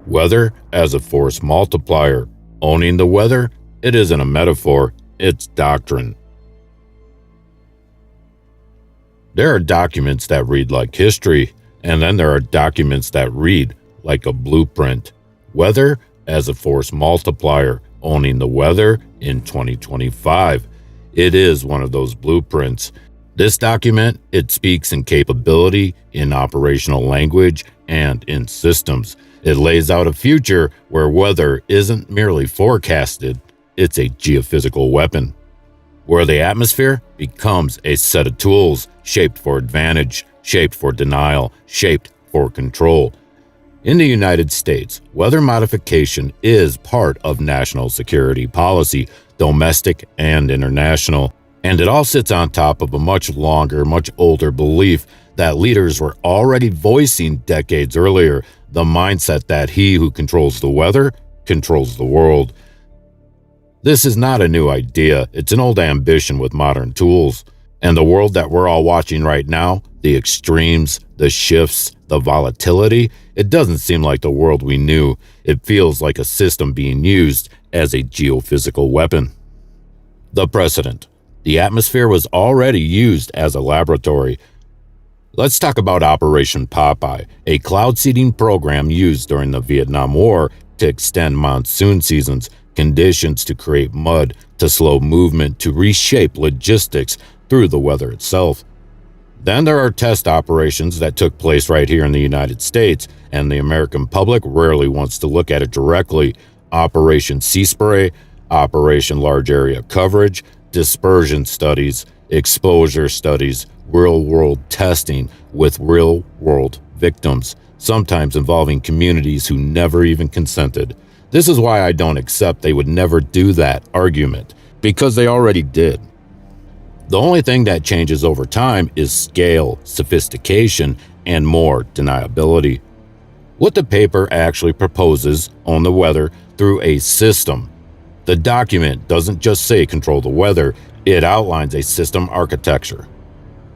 Weather as a force multiplier. Owning the weather? It isn't a metaphor, it's doctrine. There are documents that read like history, and then there are documents that read like a blueprint. Weather as a force multiplier. Owning the weather in 2025. It is one of those blueprints. This document, it speaks in capability, in operational language, and in systems. It lays out a future where weather isn't merely forecasted, it's a geophysical weapon, where the atmosphere becomes a set of tools shaped for advantage, shaped for denial, shaped for control. In the United States, weather modification is part of national security policy, domestic and international, and it all sits on top of a much longer, much older belief that leaders were already voicing decades earlier, the mindset that he who controls the weather controls the world. This is not a new idea, it's an old ambition with modern tools. And the world that we're all watching right now, the extremes, the shifts, the volatility, it doesn't seem like the world we knew. It feels like a system being used as a geophysical weapon. The precedent. The atmosphere was already used as a laboratory. Let's talk about Operation Popeye, a cloud seeding program used during the Vietnam War to extend monsoon seasons, conditions to create mud, to slow movement, to reshape logistics through the weather itself. Then there are test operations that took place right here in the United States, and the American public rarely wants to look at it directly. Operation Sea Spray, Operation Large Area Coverage, dispersion studies, exposure studies, real-world testing with real-world victims, sometimes involving communities who never even consented. This is why I don't accept they would never do that argument, because they already did. The only thing that changes over time is scale, sophistication, and more deniability. What the paper actually proposes on the weather through a system. The document doesn't just say control the weather, it outlines a system architecture.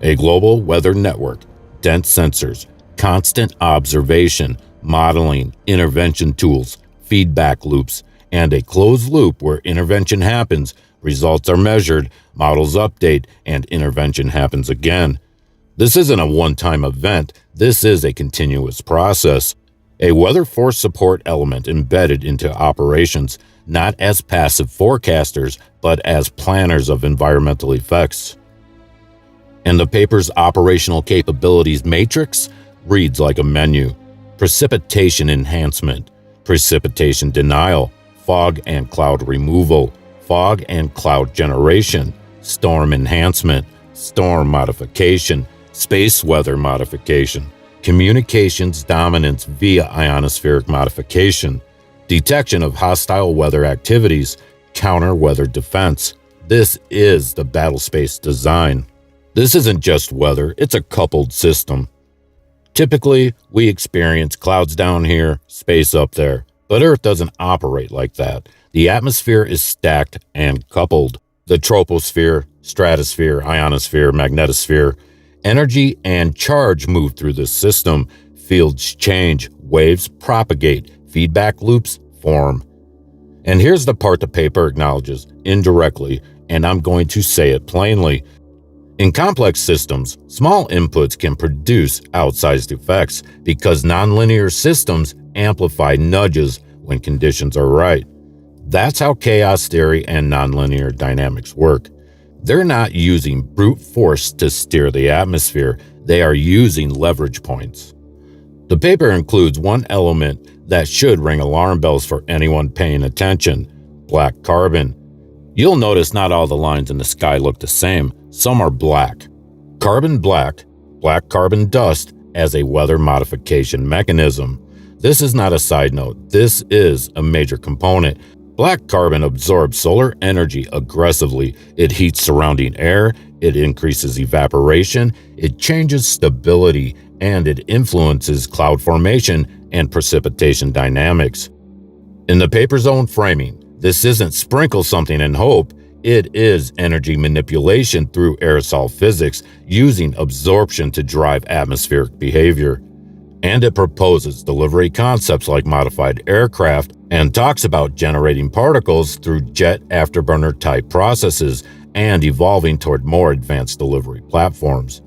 A global weather network, dense sensors, constant observation, modeling, intervention tools, feedback loops, and a closed loop where intervention happens, results are measured, models update, and intervention happens again. This isn't a one-time event, this is a continuous process. A weather force support element embedded into operations, not as passive forecasters, but as planners of environmental effects. And the paper's operational capabilities matrix reads like a menu. Precipitation enhancement, precipitation denial, fog and cloud removal, fog and cloud generation, storm enhancement, storm modification, space weather modification, communications dominance via ionospheric modification, detection of hostile weather activities, counter weather defense. This is the battle space design. This isn't just weather, it's a coupled system. Typically, we experience clouds down here, space up there, but Earth doesn't operate like that. The atmosphere is stacked and coupled. The troposphere, stratosphere, ionosphere, magnetosphere, energy and charge move through this system. Fields change, waves propagate, feedback loops form. And here's the part the paper acknowledges indirectly, and I'm going to say it plainly. In complex systems, small inputs can produce outsized effects because nonlinear systems amplify nudges when conditions are right. That's how chaos theory and nonlinear dynamics work. They're not using brute force to steer the atmosphere, they are using leverage points. The paper includes one element that should ring alarm bells for anyone paying attention: black carbon. You'll notice not all the lines in the sky look the same, some are black. Carbon black carbon dust as a weather modification mechanism. This is not a side note, this is a major component. Black carbon absorbs solar energy aggressively. It heats surrounding air, it increases evaporation, it changes stability, and it influences cloud formation and precipitation dynamics. In the paper's own framing, this isn't sprinkle something and hope, it is energy manipulation through aerosol physics using absorption to drive atmospheric behavior. And it proposes delivery concepts like modified aircraft and talks about generating particles through jet afterburner type processes and evolving toward more advanced delivery platforms.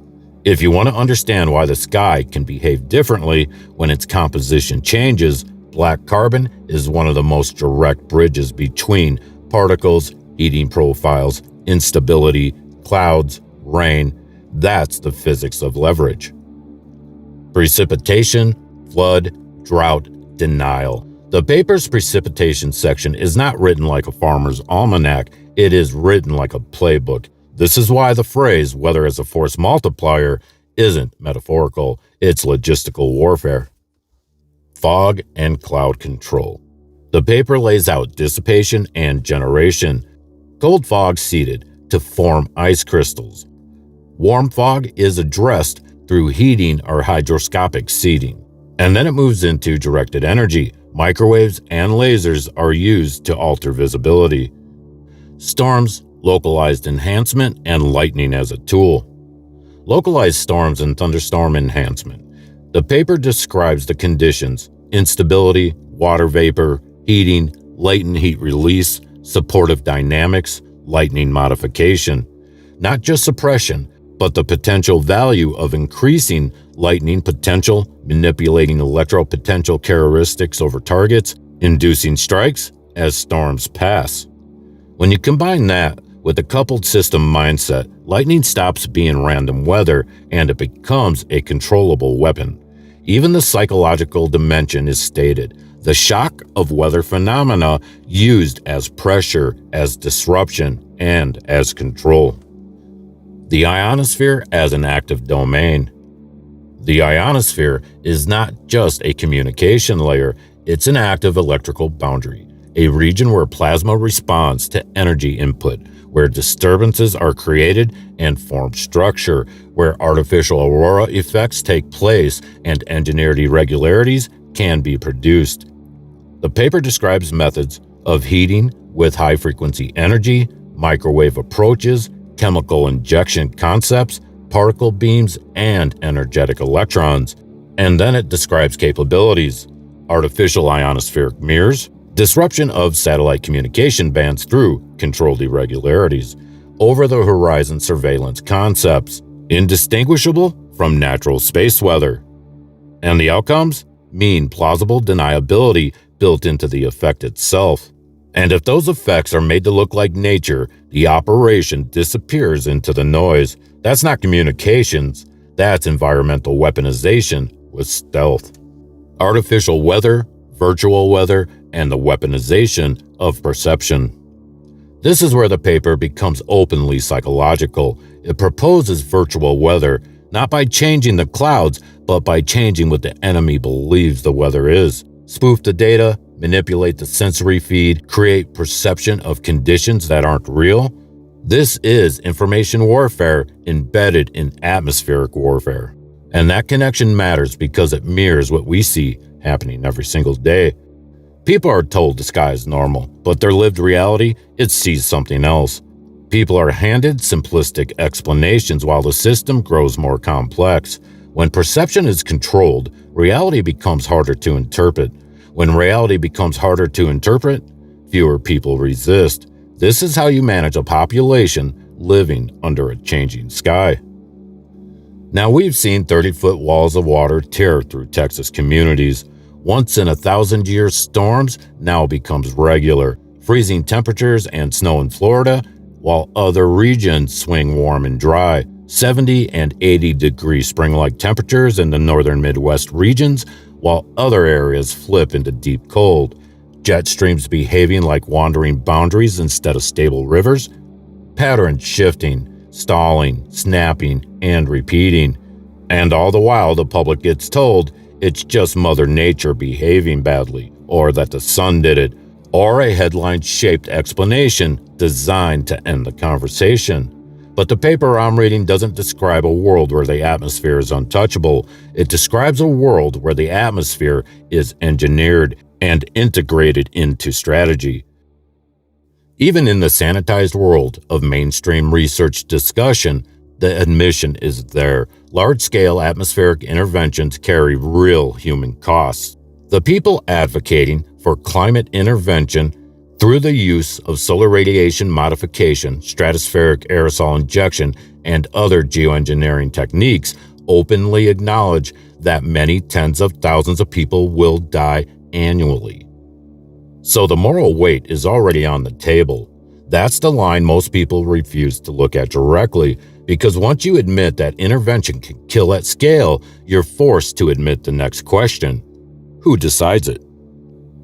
If you want to understand why the sky can behave differently when its composition changes, black carbon is one of the most direct bridges between particles, heating profiles, instability, clouds, rain. That's the physics of leverage. Precipitation, flood, drought, denial. The paper's precipitation section is not written like a farmer's almanac, it is written like a playbook. This is why the phrase weather as a force multiplier isn't metaphorical, it's logistical warfare. Fog and cloud control. The paper lays out dissipation and generation. Cold fog seeded to form ice crystals. Warm fog is addressed through heating or hygroscopic seeding. And then it moves into directed energy. Microwaves and lasers are used to alter visibility. Storms, localized enhancement, and lightning as a tool. Localized storms and thunderstorm enhancement. The paper describes the conditions: instability, water vapor, heating, latent heat release, supportive dynamics, lightning modification. Not just suppression, but the potential value of increasing lightning potential, manipulating electropotential characteristics over targets, inducing strikes as storms pass. When you combine that with a coupled system mindset, lightning stops being random weather and it becomes a controllable weapon. Even the psychological dimension is stated. The shock of weather phenomena used as pressure, as disruption, and as control. The ionosphere as an active domain. The ionosphere is not just a communication layer, it's an active electrical boundary, a region where plasma responds to energy input, where disturbances are created and form structure, where artificial aurora effects take place and engineered irregularities can be produced. The paper describes methods of heating with high-frequency energy, microwave approaches, chemical injection concepts, particle beams, and energetic electrons. And then it describes capabilities: artificial ionospheric mirrors, disruption of satellite communication bands through controlled irregularities, over-the-horizon surveillance concepts, indistinguishable from natural space weather. And the outcomes mean plausible deniability built into the effect itself. And if those effects are made to look like nature, the operation disappears into the noise. That's not communications, that's environmental weaponization with stealth. Artificial weather, virtual weather, and the weaponization of perception. This is where the paper becomes openly psychological. It proposes virtual weather, not by changing the clouds, but by changing what the enemy believes the weather is. Spoof the data, manipulate the sensory feed, create perception of conditions that aren't real. This is information warfare embedded in atmospheric warfare. And that connection matters because it mirrors what we see happening every single day. People are told the sky is normal, but their lived reality, it sees something else. People are handed simplistic explanations while the system grows more complex. When perception is controlled, reality becomes harder to interpret. When reality becomes harder to interpret, fewer people resist. This is how you manage a population living under a changing sky. Now, we've seen 30-foot walls of water tear through Texas communities. Once-in-a-thousand-year storms now becomes regular. Freezing temperatures and snow in Florida, while other regions swing warm and dry. 70 and 80-degree spring-like temperatures in the northern Midwest regions, while other areas flip into deep cold. Jet streams behaving like wandering boundaries instead of stable rivers. Patterns shifting, stalling, snapping, and repeating. And all the while the public gets told it's just Mother Nature behaving badly, or that the sun did it, or a headline-shaped explanation designed to end the conversation. But the paper I'm reading doesn't describe a world where the atmosphere is untouchable. It describes a world where the atmosphere is engineered and integrated into strategy. Even in the sanitized world of mainstream research discussion, The admission is there. Large-scale atmospheric interventions carry real human costs. The people advocating for climate intervention through the use of solar radiation modification, stratospheric aerosol injection, and other geoengineering techniques openly acknowledge that many tens of thousands of people will die annually. So the moral weight is already on the table. That's the line most people refuse to look at directly, because once you admit that intervention can kill at scale, you're forced to admit the next question: who decides it?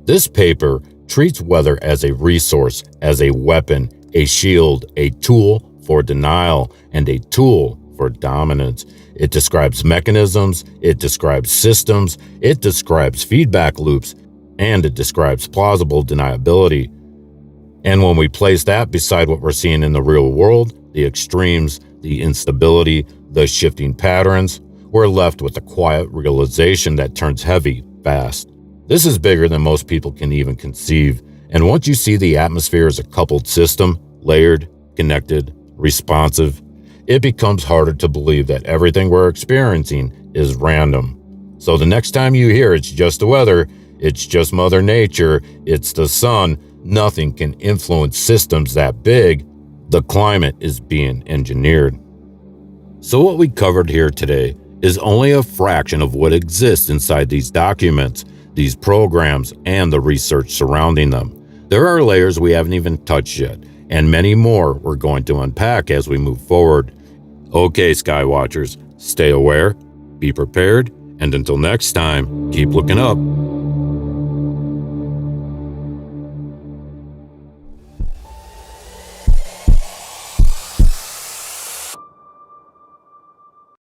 This paper treats weather as a resource, as a weapon, a shield, a tool for denial, and a tool for dominance. It describes mechanisms, it describes systems, it describes feedback loops, and it describes plausible deniability. And when we place that beside what we're seeing in the real world, the extremes, the instability, the shifting patterns, we're left with a quiet realization that turns heavy fast. This is bigger than most people can even conceive, and once you see the atmosphere as a coupled system, layered, connected, responsive, it becomes harder to believe that everything we're experiencing is random. So the next time you hear it's just the weather, it's just Mother Nature, it's the sun, nothing can influence systems that big, the climate is being engineered. So what we covered here today is only a fraction of what exists inside these documents, these programs, and the research surrounding them. There are layers we haven't even touched yet, and many more we're going to unpack as we move forward. Okay, Skywatchers, stay aware, be prepared, and until next time, keep looking up.